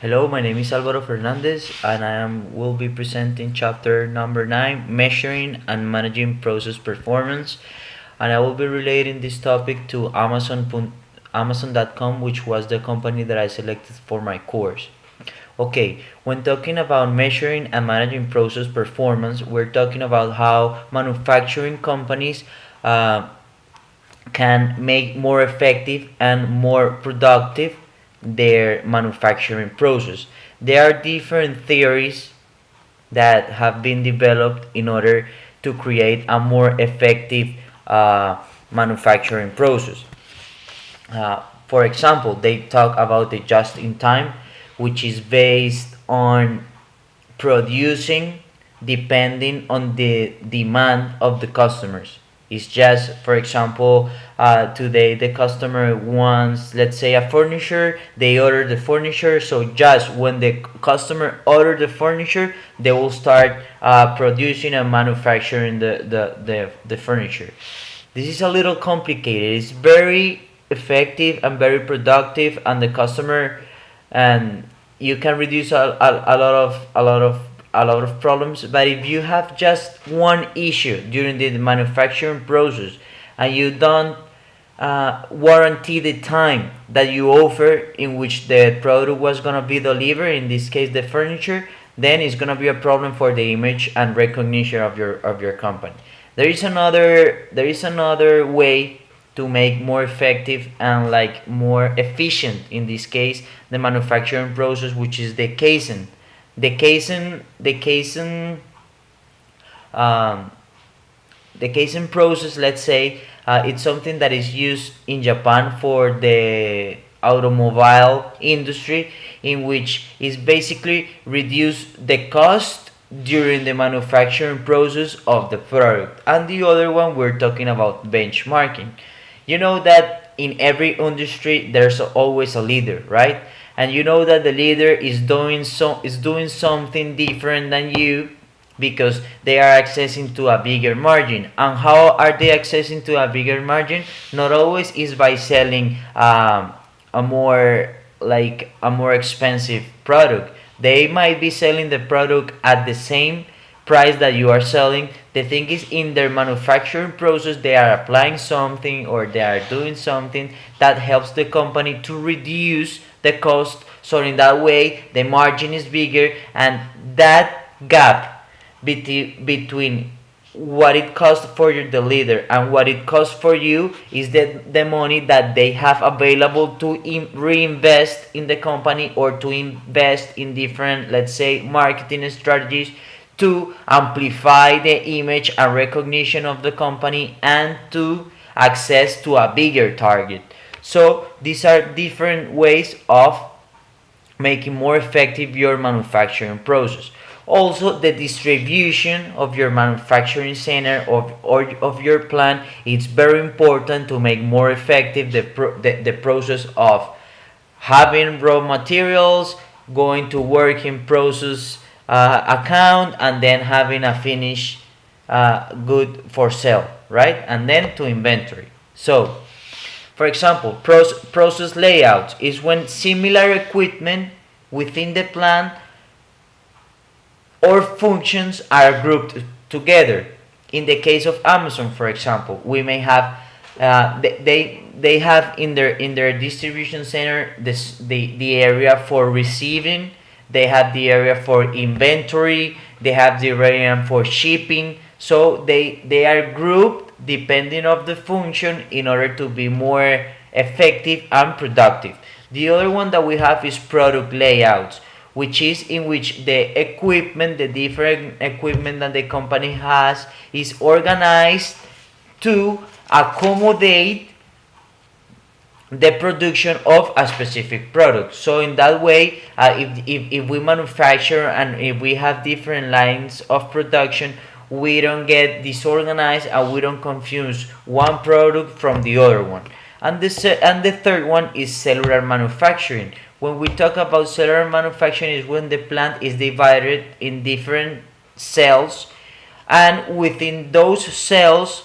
Hello, my name is Alvaro Fernandez, and will be presenting chapter number 9, Measuring and Managing Process Performance. And I will be relating this topic to Amazon.com, which was the company that I selected for my course. Okay, when talking about measuring and managing process performance, we're talking about how manufacturing companies uh, can make more effective and more productive their manufacturing process. There are different theories that have been developed in order to create a more effective manufacturing process. For example, they talk about the just in time, which is based on producing depending on the demand of the customers. It's just, for example, today the customer wants, let's say, a furniture. They order the furniture, so just when the customer order the furniture, they will start producing and manufacturing the furniture. This is a little complicated. It's very effective and very productive, and the customer, and you can reduce a lot of problems. But if you have just one issue during the manufacturing process and you don't warranty the time that you offer in which the product was going to be delivered, in this case the furniture, then it's going to be a problem for the image and recognition of your company. There is another way to make more effective and like more efficient, in this case, the manufacturing process, which is the casing um, the casing process. Let's say it's something that is used in Japan for the automobile industry, in which is basically reduce the cost during the manufacturing process of the product. And the other one, we're talking about benchmarking. You know that in every industry there's always a leader, right? And you know that the leader is doing something different than you, because they are accessing to a bigger margin. And how are they accessing to a bigger margin? Not always is by selling a more expensive product. They might be selling the product at the same price that you are selling. The thing is, in their manufacturing process, they are applying something or they are doing something that helps the company to reduce the cost. So in that way, the margin is bigger, and that gap between what it costs for the leader and what it costs for you is the money that they have available to reinvest in the company, or to invest in different, let's say, marketing strategies to amplify the image and recognition of the company and to access to a bigger target. So these are different ways of making more effective your manufacturing process. Also, the distribution of your manufacturing center of your plant, it's very important to make more effective the process of having raw materials, going to work in process account, and then having a finished good for sale, right? And then to inventory. So, for example, process layout is when similar equipment within the plant or functions are grouped together. In the case of Amazon, for example, we may have they have in their distribution center the area for receiving. They have the area for inventory. They have the area for shipping. So they are grouped depending of the function in order to be more effective and productive. The other one that we have is product layouts, which is in which the different equipment that the company has is organized to accommodate the production of a specific product. So in that way, if we manufacture and if we have different lines of production, we don't get disorganized and we don't confuse one product from the other one. And the third one is cellular manufacturing. When we talk about cellular manufacturing, is when the plant is divided in different cells, and within those cells,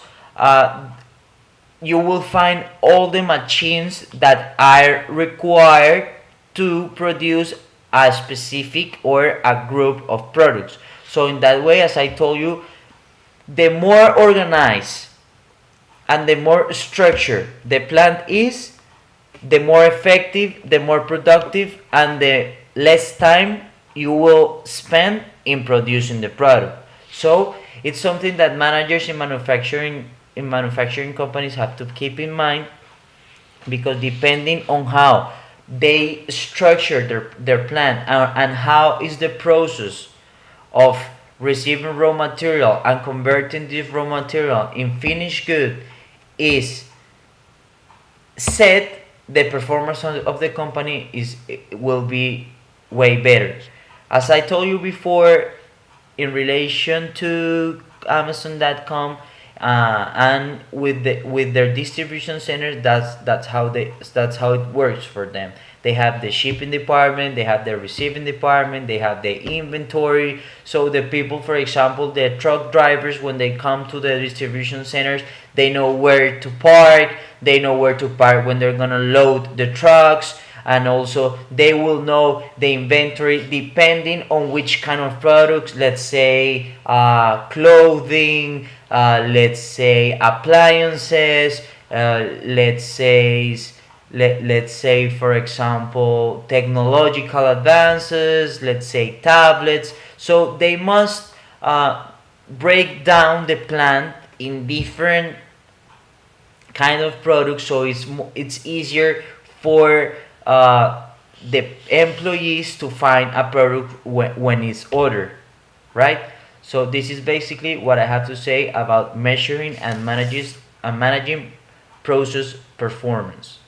you will find all the machines that are required to produce a specific or a group of products. So in that way, as I told you, the more organized and the more structured the plant is, the more effective, the more productive, and the less time you will spend in producing the product. So it's something that managers in manufacturing companies have to keep in mind, because depending on how they structure their plant, and how is the process of receiving raw material and converting this raw material in finished good is set, the performance of the company is will be way better. As I told you before, in relation to Amazon.com, and with their distribution centers, that's how it works for them. They have the shipping department, they have the receiving department, they have the inventory. So the people, for example, the truck drivers, when they come to the distribution centers, they know where to park, they know where to park when they're gonna load the trucks, and also they will know the inventory depending on which kind of products. Let's say clothing, let's say appliances, let's say for example technological advances, let's say tablets. So they must break down the plant in different kind of products, so it's easier for the employees to find a product when it's ordered, right? So this is basically what I have to say about measuring and managing process performance.